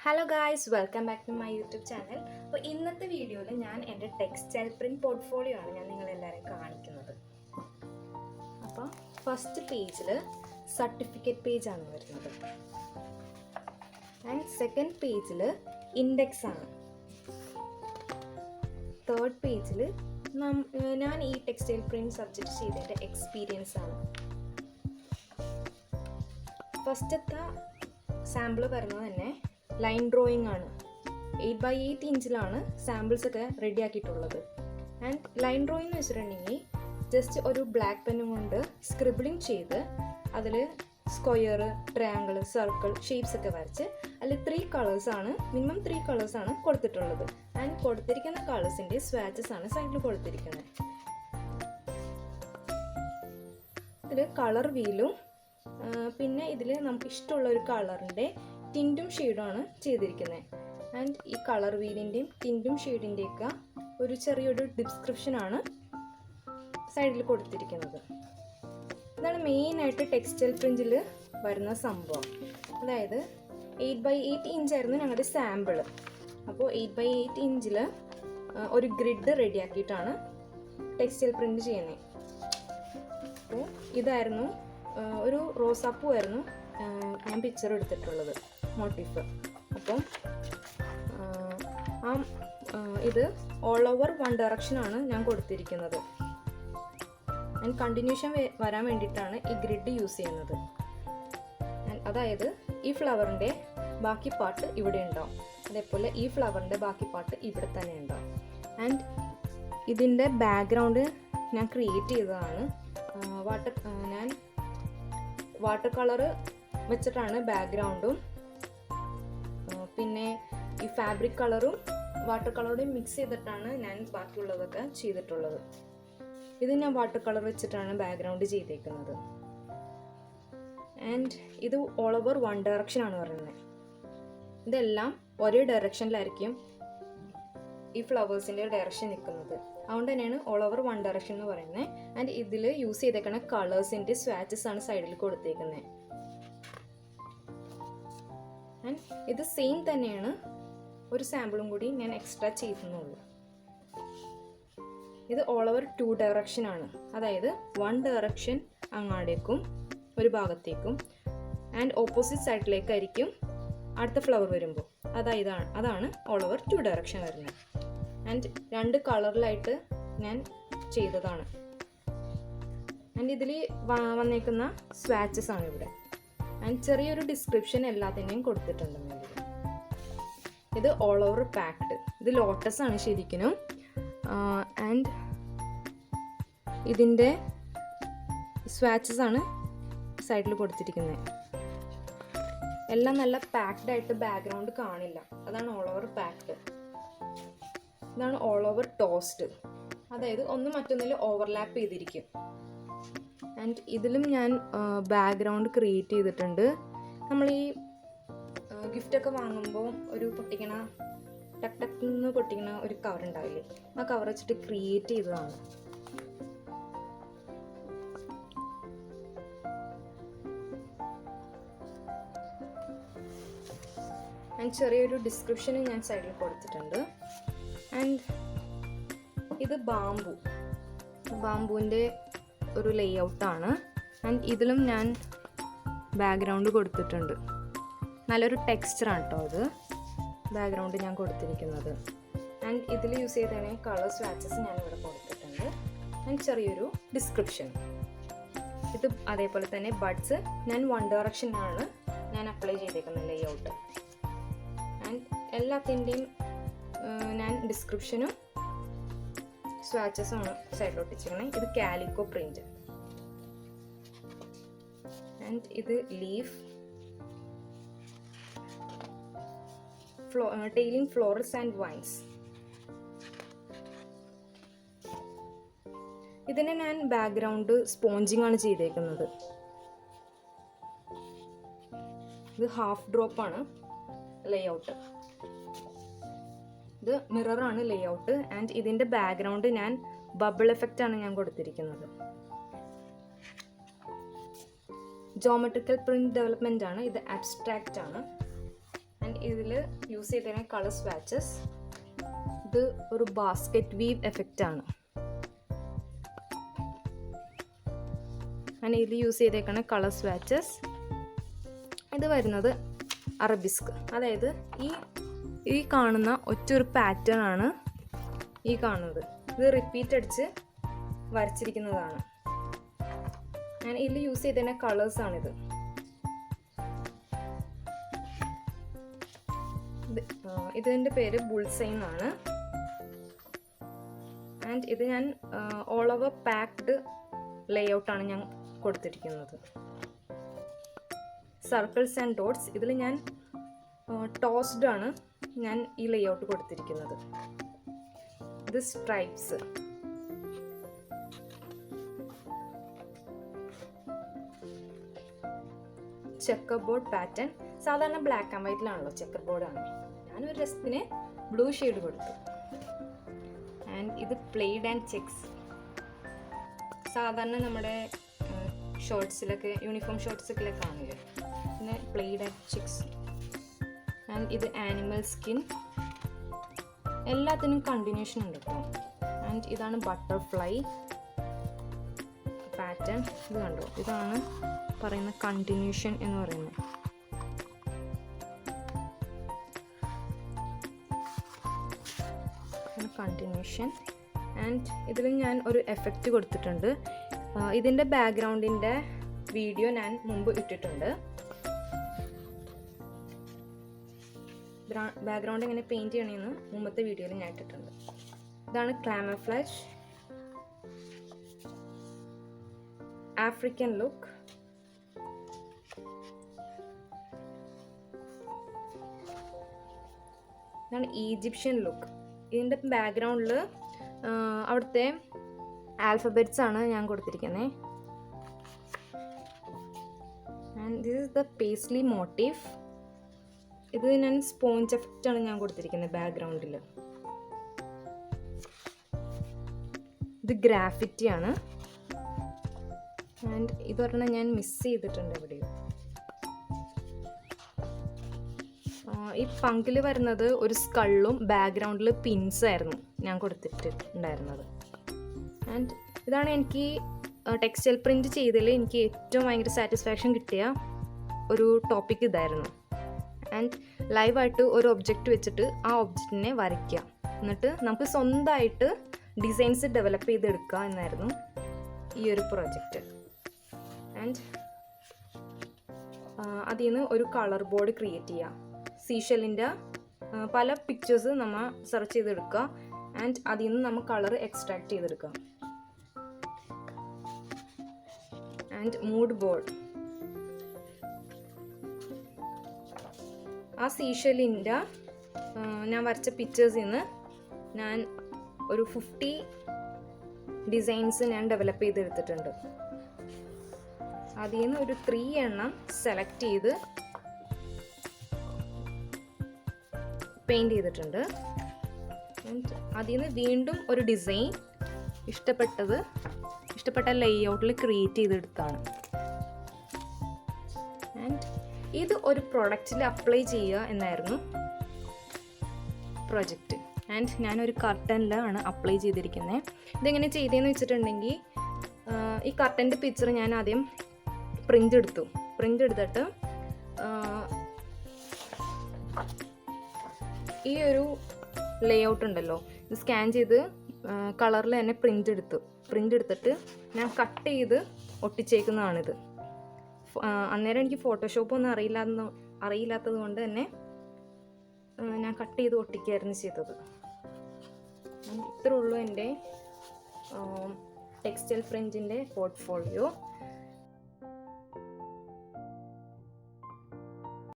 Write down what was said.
Hello guys, welcome back to my YouTube channel. അപ്പോൾ ഇന്നത്തെ വീഡിയോയിൽ ഞാൻ എൻ്റെ ടെക്സ്റ്റൈൽ പ്രിൻറ്റ് പോർട്ട്ഫോളിയോ ആണ് ഞാൻ നിങ്ങളെല്ലാവരെയും കാണിക്കുന്നത്. അപ്പോൾ ഫസ്റ്റ് പേജിൽ സർട്ടിഫിക്കറ്റ് പേജാണ് വരുന്നത് ആൻഡ് സെക്കൻഡ് പേജിൽ ഇൻഡെക്സ് ആണ്. തേർഡ് പേജിൽ ഞാൻ ഈ ടെക്സ്റ്റൈൽ പ്രിൻറ്റ് സബ്ജക്റ്റ് ചെയ്തതിൻ്റെ എക്സ്പീരിയൻസ് ആണ്. ഫസ്റ്റത്തെ സാമ്പിൾ വരുന്നത് തന്നെ ലൈൻ ഡ്രോയിങ് ആണ്. 8x8 ഇഞ്ചിലാണ് സാമ്പിൾസ് ഒക്കെ റെഡി ആക്കിയിട്ടുള്ളത്. ആൻഡ് ലൈൻ ഡ്രോയിങ് എന്ന് വെച്ചിട്ടുണ്ടെങ്കിൽ ജസ്റ്റ് ഒരു ബ്ലാക്ക് പെന്നും കൊണ്ട് സ്ക്രിബിളിങ് ചെയ്ത് അതിൽ സ്ക്വയർ, ട്രയാങ്കിൾ, സർക്കിൾ, ഷേപ്സ് ഒക്കെ വരച്ച് അതിൽ മിനിമം 3 കളേഴ്സാണ് കൊടുത്തിട്ടുള്ളത്. ആൻഡ് കൊടുത്തിരിക്കുന്ന കളേഴ്സിൻ്റെ സ്വാച്ചസ് ആണ് സൈഡിൽ കൊടുത്തിരിക്കുന്നത്. ഇതിൽ കളർ വീലും പിന്നെ ഇതിൽ നമുക്ക് ഇഷ്ടമുള്ള ഒരു കളറിൻ്റെ ടിൻറ്റും ഷെയ്ഡുമാണ് ചെയ്തിരിക്കുന്നത്. ആൻഡ് ഈ കളർ വീലിൻ്റെയും ടിൻറ്റും ഷെയ്ഡിൻ്റെയൊക്കെ ഒരു ചെറിയൊരു ഡിസ്ക്രിപ്ഷനാണ് സൈഡിൽ കൊടുത്തിരിക്കുന്നത്. ഇതാണ് മെയിനായിട്ട് ടെക്സ്റ്റൈൽ പ്രിൻറ്റിൽ വരുന്ന സംഭവം. അതായത് 8x8 ഇഞ്ചായിരുന്നു ഞങ്ങളുടെ സാമ്പിൾ. അപ്പോൾ 8x8 ഇഞ്ചിൽ ഒരു ഗ്രിഡ് റെഡിയാക്കിയിട്ടാണ് ടെക്സ്റ്റൈൽ പ്രിൻറ്റ് ചെയ്യുന്നത്. അപ്പോൾ ഇതായിരുന്നു ഒരു റോസാപ്പൂ ആയിരുന്നു ഞാൻ പിക്ചർ എടുത്തിട്ടുള്ളത്, മോട്ടീഫ്. അപ്പം ഇത് ഓൾ ഓവർ വൺ ഡയറക്ഷനാണ് ഞാൻ കൊടുത്തിരിക്കുന്നത്. ആൻഡ് കണ്ടിന്യൂഷൻ വരാൻ വേണ്ടിയിട്ടാണ് ഈ ഗ്രിഡ് യൂസ് ചെയ്യുന്നത്. അതായത് ഈ ഫ്ലവറിൻ്റെ ബാക്കി പാർട്ട് ഇവിടെ ഉണ്ടാവും, അതേപോലെ ഈ ഫ്ലവറിൻ്റെ ബാക്കി പാർട്ട് ഇവിടെ തന്നെ ഉണ്ടാവും. ആൻഡ് ഇതിൻ്റെ ബാക്ക്ഗ്രൗണ്ട് ഞാൻ ക്രിയേറ്റ് ചെയ്തതാണ്. ഞാൻ വാട്ടർ കളറ് വെച്ചിട്ടാണ് ബാക്ക്ഗ്രൗണ്ടും പിന്നെ ഈ ഫാബ്രിക് കളറും വാട്ടർ കളറും മിക്സ് ചെയ്തിട്ടാണ് ഞാൻ ബാക്കിയുള്ളതൊക്കെ ചെയ്തിട്ടുള്ളത്. ഇത് ഞാൻ വാട്ടർ കളർ വെച്ചിട്ടാണ് ബാക്ക്ഗ്രൗണ്ട് ചെയ്തേക്കുന്നത്. ആൻഡ് ഇത് ഓൾ ഓവർ വൺ ഡയറക്ഷനാണ് പറയുന്നത്. ഇതെല്ലാം ഒരേ ഡയറക്ഷനിലായിരിക്കും ഈ ഫ്ലവേഴ്സിൻ്റെ ഡയറക്ഷൻ നിൽക്കുന്നത്. അതുകൊണ്ട് തന്നെയാണ് ഓൾ ഓവർ വൺ ഡയറക്ഷൻ എന്ന് പറയുന്നത്. ആൻഡ് ഇതിൽ യൂസ് ചെയ്തേക്കുന്ന കളേഴ്സിൻ്റെ സ്വാച്ചസ് ആണ് സൈഡിൽ കൊടുത്തേക്കുന്നത്. ആൻഡ് ഇത് സെയിം തന്നെയാണ്, ഒരു സാമ്പിളും കൂടി ഞാൻ എക്സ്ട്രാ ചെയ്തെന്നുള്ളൂ. ഇത് ഓൾ ഓവർ 2 ഡയറക്ഷനാണ്. അതായത് 1 ഡയറക്ഷൻ അങ്ങാടേക്കും ഒരു ഭാഗത്തേക്കും ആൻഡ് ഓപ്പോസിറ്റ് സൈഡിലേക്കായിരിക്കും അടുത്ത ഫ്ലവർ വരുമ്പോൾ. അതാണ് ഓൾ ഓവർ 2 ഡയറക്ഷൻ വരുന്നത്. ആൻഡ് 2 കളറിലായിട്ട് ഞാൻ ചെയ്തതാണ്. ആൻഡ് ഇതിൽ വന്നേക്കുന്ന സ്വാച്ചസ് ആണ് ഇവിടെ. ആൻഡ് ചെറിയൊരു ഡിസ്ക്രിപ്ഷൻ എല്ലാത്തിൻ്റെയും കൊടുത്തിട്ടുണ്ട്. ഇത് ഓൾ ഓവർ പാക്ഡ്. ഇത് ലോട്ടസ് ആണ് ശരിക്കും. ആൻഡ് ഇതിൻ്റെ സ്വാച്ചസ് ആണ് സൈഡിൽ കൊടുത്തിരിക്കുന്നത്. എല്ലാം നല്ല പാക്ഡ് ആയിട്ട് ബാക്ക്ഗ്രൗണ്ട് കാണില്ല, അതാണ് ഓൾ ഓവർ പാക്ഡ്. ഇതാണ് ഓൾ ഓവർ ടോസ്റ്റ്, അതായത് ഒന്ന് മറ്റൊന്നിൽ ഓവർലാപ്പ് ചെയ്തിരിക്കും. ആൻഡ് ഇതിലും ഞാൻ ബാക്ക്ഗ്രൗണ്ട് ക്രിയേറ്റ് ചെയ്തിട്ടുണ്ട്. നമ്മൾ ഈ ഗിഫ്റ്റൊക്കെ വാങ്ങുമ്പോൾ ഒരു പൊട്ടിക്കണ ടക്ക് പൊട്ടിക്കണ ഒരു കവർ ഉണ്ടാവില്ലേ, ആ കവർ വെച്ചിട്ട് ക്രിയേറ്റ് ചെയ്തതാണ്. ആൻഡ് ചെറിയൊരു ഡിസ്ക്രിപ്ഷനും ഞാൻ സൈഡിൽ കൊടുത്തിട്ടുണ്ട്. ആൻഡ് ഇത് ബാമ്പുവിൻ്റെ ഒരു ലേ ഔട്ടാണ്. ആൻഡ് ഇതിലും ഞാൻ ബാക്ക്ഗ്രൗണ്ട് കൊടുത്തിട്ടുണ്ട്. നല്ലൊരു ടെക്സ്ചറാണ് കേട്ടോ ഇത് ബാക്ക്ഗ്രൗണ്ട് ഞാൻ കൊടുത്തിരിക്കുന്നത്. ആൻഡ് ഇതിൽ യൂസ് ചെയ്തതിന് കളർ സ്വാച്ചസ് ഞാൻ ഇവിടെ കൊടുത്തിട്ടുണ്ട്. ആൻഡ് ചെറിയൊരു ഡിസ്ക്രിപ്ഷൻ. ഇത് അതേപോലെ തന്നെ ബഡ്സ് ഞാൻ 1 ഡയറക്ഷനാണ് ഞാൻ അപ്ലൈ ചെയ്തേക്കുന്നത് ലേ ഔട്ട്. ആൻഡ് എല്ലാത്തിൻ്റെയും ഞാൻ ഡിസ്ക്രിപ്ഷനും സ്വാച്ചസും ആണ് സൈഡിലോട്ട് വെച്ചിരിക്കുന്നത്. ഇത് കാലിക്കോ പ്രിന്റ്. ആൻഡ് ഇത് leaf, tailing florals and vines. ഇതിനെ ഞാൻ ബാക്ക്ഗ്രൗണ്ട് സ്പോഞ്ചിങ് ആണ് ചെയ്തേക്കുന്നത്. ഇത് ഹാഫ് ഡ്രോപ്പ് ആണ് ലേ ഔട്ട്. ഇത് മിററാണ് ലേ ഔട്ട്. ആൻഡ് ഇതിൻ്റെ ബാക്ക്ഗ്രൗണ്ട് ഞാൻ ബബിൾ എഫക്റ്റ് ആണ് ഞാൻ കൊടുത്തിരിക്കുന്നത്. ജോമെട്രിക്കൽ പ്രിന്റ് ഡെവലപ്മെൻ്റ് ആണ്. ഇത് അബ്സ്ട്രാക്റ്റ് ആണ്. ആൻഡ് ഇതിൽ യൂസ് ചെയ്തിരുന്ന കളർ സ്വാച്ചസ്. ഇത് ഒരു ബാസ്ക്കറ്റ് വീവ് എഫക്റ്റ് ആണ്. ആൻഡ് ഇതിൽ യൂസ് ചെയ്തേക്കുന്ന കളർ സ്വാച്ചസ് ഇത് വരുന്നത് അറബിസ്ക്. അതായത് ഈ കാണുന്ന ഒറ്റൊരു പാറ്റേൺ ആണ് ഈ കാണുന്നത്. ഇത് റിപ്പീറ്റ് അടിച്ച് വരച്ചിരിക്കുന്നതാണ്. ഞാൻ ഇതിൽ യൂസ് ചെയ്തതിൻ്റെ കളേഴ്സാണിത്. ഇതിൻ്റെ പേര് ബുൾസൈ എന്നാണ്. ആൻഡ് ഇത് ഞാൻ ഓൾ ഓവർ പാക്ഡ് ലേഔട്ടാണ് ഞാൻ കൊടുത്തിരിക്കുന്നത്. സർക്കിൾസ് ആൻഡ് ഡോട്ട്സ് ഇതിൽ ഞാൻ ടോസ്ഡ് ആണ് ഞാൻ ഈ ലേഔട്ട് കൊടുത്തിരിക്കുന്നത്. ഇത് സ്ട്രൈപ്സ്. Checker board pattern. സാധാരണ ബ്ലാക്ക് ആൻഡ് വൈറ്റിലാണല്ലോ, ചെക്കർ ബോർഡാണ്. ഞാനൊരു രസത്തിന് ബ്ലൂ ഷെയ്ഡ് കൊടുത്തു. ആൻഡ് ഇത് പ്ലെയ്ഡ് ആൻഡ് ചെക്സ്. സാധാരണ നമ്മുടെ ഷോർട്സിലൊക്കെ, യൂണിഫോം ഷോർട്സൊക്കെ കാണില്ല. പിന്നെ പ്ലെയ്ഡ് ആൻഡ് ചെക്സ്. ആൻഡ് ഇത് ആനിമൽ സ്കിൻ. എല്ലാത്തിനും കണ്ടിന്യൂഷൻ ഉണ്ട് കേട്ടോ. ആൻഡ് ഇതാണ് ബട്ടർഫ്ലൈ പാറ്റേൺ. ഇത് കണ്ടോ, ഇതാണ് പറയുന്ന കണ്ടിന്യൂഷൻ എന്ന് പറയുന്നത്. കണ്ടിന്യൂഷൻ. ആൻഡ് ഇതിൽ ഞാൻ ഒരു എഫക്റ്റ് കൊടുത്തിട്ടുണ്ട്. ഇതിൻ്റെ ബാക്ക്ഗ്രൗണ്ടിൻ്റെ വീഡിയോ ഞാൻ മുമ്പ് ഇട്ടിട്ടുണ്ട്. ബാക്ക്ഗ്രൗണ്ട് എങ്ങനെ പെയിൻറ് ചെയ്യണമെന്ന് മുമ്പത്തെ വീഡിയോയിൽ ഞാൻ ഇട്ടിട്ടുണ്ട്. ഇതാണ് ക്ലാമഫ്ലാഷ് ആഫ്രിക്കൻ ലുക്ക്. ഇതാണ് ഈജിപ്ഷ്യൻ ലുക്ക്. ഇതിൻ്റെ ബാക്ക്ഗ്രൗണ്ടിൽ അവിടുത്തെ ആൽഫബറ്റ്സ് ആണ് ഞാൻ കൊടുത്തിരിക്കുന്നത്. And this is the paisley motive. ഇത് ഞാൻ സ്പോഞ്ച് എഫക്റ്റ് ആണ് ഞാൻ കൊടുത്തിരിക്കുന്നത് ബാക്ക്ഗ്രൗണ്ടിൽ. ഇത് ഗ്രാഫിറ്റി ആണ്. ആൻഡ് ഇതൊരെണ്ണം ഞാൻ മിസ് ചെയ്തിട്ടുണ്ട് എവിടെയോ. ഈ പങ്കിൽ വരുന്നത് ഒരു സ്കള്ളും ബാക്ക്ഗ്രൗണ്ടിൽ പിൻസ് ആയിരുന്നു ഞാൻ കൊടുത്തിട്ടുണ്ടായിരുന്നത്. ആൻഡ് ഇതാണ് എനിക്ക് ടെക്സ്റ്റൈൽ പ്രിൻറ്റ് ചെയ്തതിൽ എനിക്ക് ഏറ്റവും ഭയങ്കര സാറ്റിസ്ഫാക്ഷൻ കിട്ടിയ ഒരു ടോപ്പിക് ഇതായിരുന്നു. ആൻഡ് ലൈവായിട്ട് ഒരു ഒബ്ജക്റ്റ് വെച്ചിട്ട് ആ ഒബ്ജക്റ്റിനെ വരയ്ക്കുക, എന്നിട്ട് നമുക്ക് സ്വന്തമായിട്ട് ഡിസൈൻസ് ഡെവലപ്പ് ചെയ്തെടുക്കുക എന്നായിരുന്നു ഈ ഒരു പ്രോജക്റ്റ്. ആൻഡ് അതിൽ നിന്ന് ഒരു കളർ ബോർഡ് ക്രിയേറ്റ് ചെയ്യുക. സീഷെല്ലിൻ്റെ പല പിക്ചേഴ്സ് നമ്മൾ സെർച്ച് ചെയ്തെടുക്കുക. ആൻഡ് അതിൽ നിന്ന് നമ്മൾ കളർ എക്സ്ട്രാക്ട് ചെയ്തെടുക്കുക. And mood board. ആ സീഷെല്ലിൻ്റെ ഞാൻ വരച്ച പിക്ചേഴ്സിൽ നിന്ന് ഞാൻ ഒരു 50 ഡിസൈൻസ് ഞാൻ ഡെവലപ്പ് ചെയ്തെടുത്തിട്ടുണ്ട്. അതിൽ നിന്ന് ഒരു 3 എണ്ണം സെലക്ട് ചെയ്ത് പെയിൻറ് ചെയ്തിട്ടുണ്ട്. ആൻഡ് അതിൽ നിന്ന് വീണ്ടും ഒരു ഡിസൈൻ ഇഷ്ടപ്പെട്ട ലേഔട്ടിൽ ക്രിയേറ്റ് ചെയ്തെടുത്താണ്. ആൻഡ് ഇത് ഒരു പ്രൊഡക്റ്റിൽ അപ്ലൈ ചെയ്യുക എന്നായിരുന്നു പ്രൊജക്റ്റ്. ആൻഡ് ഞാനൊരു കർട്ടനിലാണ് അപ്ലൈ ചെയ്തിരിക്കുന്നത്. ഇതെങ്ങനെ ചെയ്തതെന്ന് വെച്ചിട്ടുണ്ടെങ്കിൽ, ഈ കർട്ടൻ്റെ പിക്ചർ ഞാൻ ആദ്യം പ്രിൻ്റ് എടുത്തിട്ട് ഈ ഒരു ലേഔട്ട് ഉണ്ടല്ലോ, ഇത് സ്കാൻ ചെയ്ത് കളറിൽ തന്നെ പ്രിൻ്റ് എടുത്തിട്ട് ഞാൻ കട്ട് ചെയ്ത് ഒട്ടിച്ചേക്കുന്നതാണിത്. അന്നേരം എനിക്ക് ഫോട്ടോഷോപ്പ് ഒന്നും അറിയില്ലാത്തത് കൊണ്ട് തന്നെ ഞാൻ കട്ട് ചെയ്ത് ഒട്ടിക്കുകയായിരുന്നു ചെയ്തത്. ഇത്രേ ഉള്ളൂ എൻ്റെ ടെക്സ്റ്റൈൽ പ്രിൻറ്റിൻ്റെ പോർട്ട്ഫോളിയോ.